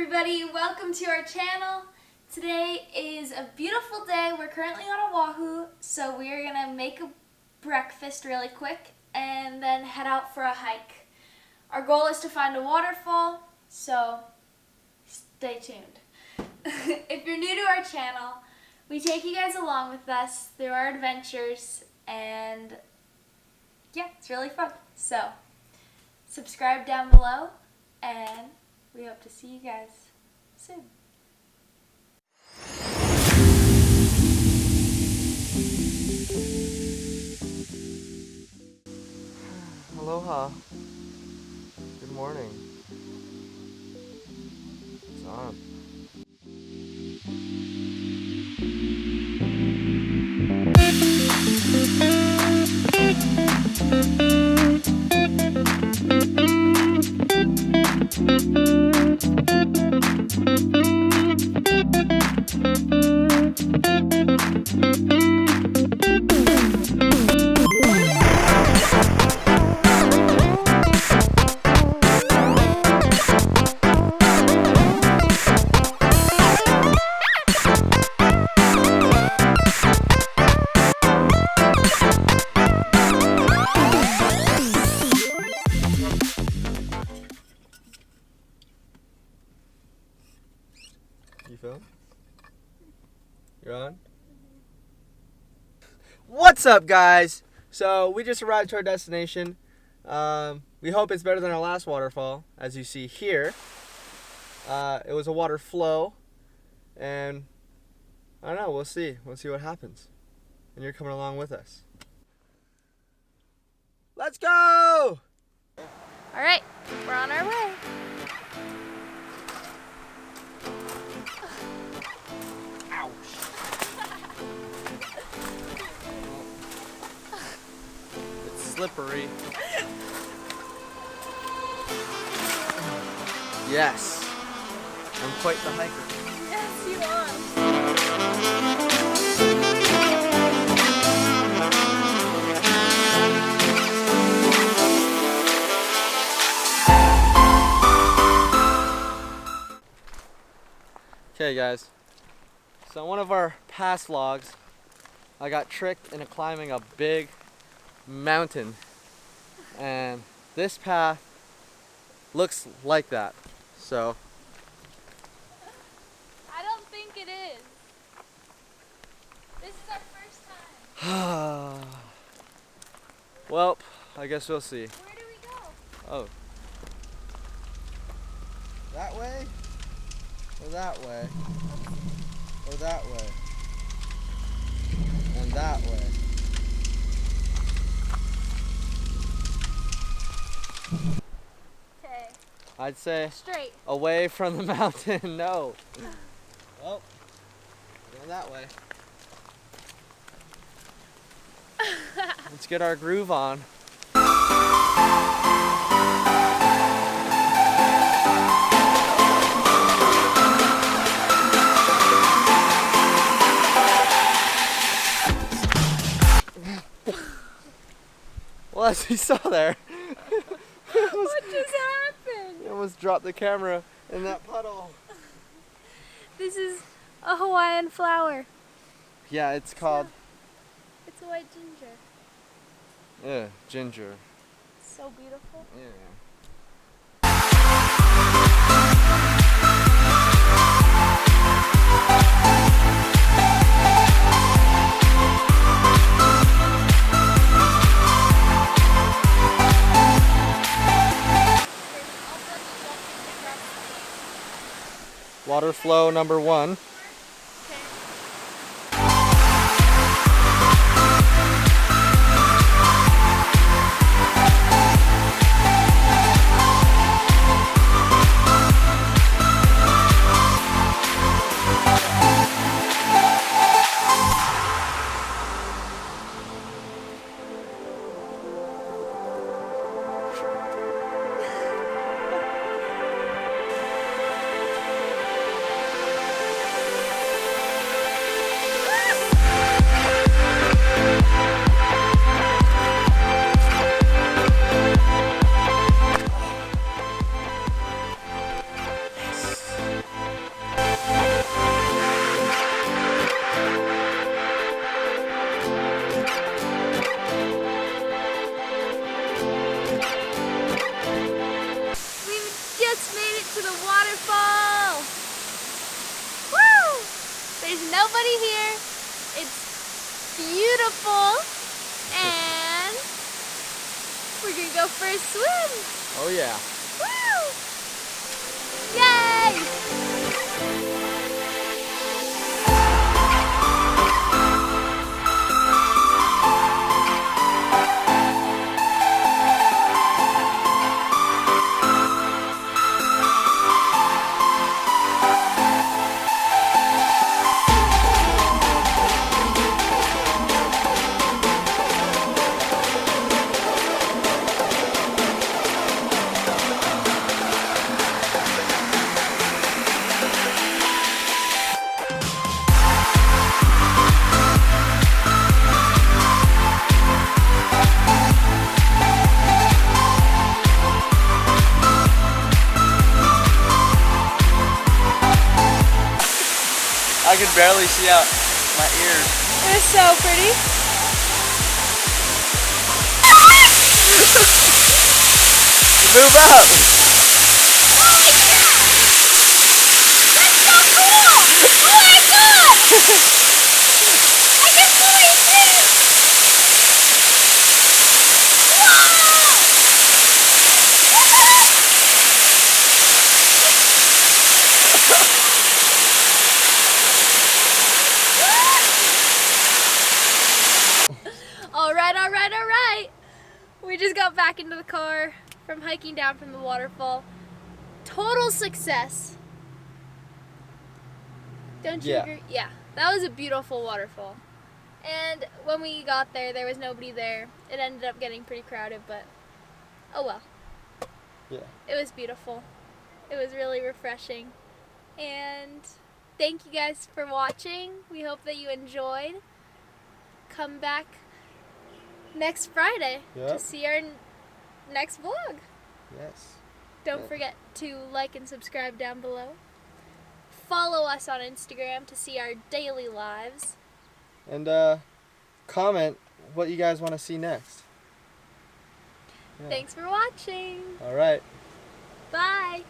everybody, welcome to our channel. Today is a beautiful day. We're currently on Oahu, so we're gonna make a breakfast really quick and then head out for a hike. Our goal is to find a waterfall, so stay tuned. If you're new to our channel, we take you guys along with us through our adventures, and yeah, it's really fun. So subscribe down below, and we hope to see you guys soon. Aloha. Good morning. It's on. You film? You're on? What's up, guys? So we just arrived to our destination. We hope it's better than our last waterfall, as you see here. It was a water flow, and I don't know, we'll see what happens. And you're coming along with us. Let's go! All right, we're on our way. It's slippery. Yes, I'm quite the hiker. Yes, you are. Okay, guys. So in one of our past vlogs, I got tricked into climbing a big mountain, and this path looks like that. So I don't think it is. This is our first time. well, I guess we'll see. Where do we go? Oh, that way, or that way, or that way, and that way. Okay. I'd say Straight. away from the mountain. No. Well, going that way. Let's get our groove on. Well, as you saw there, What just happened? I almost dropped the camera in that puddle. This is a Hawaiian flower. Yeah, it's called It's a white ginger. ginger. So beautiful. Yeah. Water flow number 1. made it to the waterfall. Woo! There's nobody here. It's beautiful. And we're gonna go for a swim. Oh yeah. Woo! Yay! I can barely see out my ears. It was so pretty. Move up! All right. We just got back into the car from hiking down from the waterfall. Total success. Don't you agree? Yeah, that was a beautiful waterfall. And when we got there, there was nobody there. It ended up getting pretty crowded, but oh well. Yeah. It was beautiful. It was really refreshing. And thank you guys for watching. We hope that you enjoyed. Come back next Friday to see our next vlog. Yes. Don't forget to like and subscribe down below. Follow us on Instagram to see our daily lives. And comment what you guys want to see next. Yeah. Thanks for watching. All right. Bye.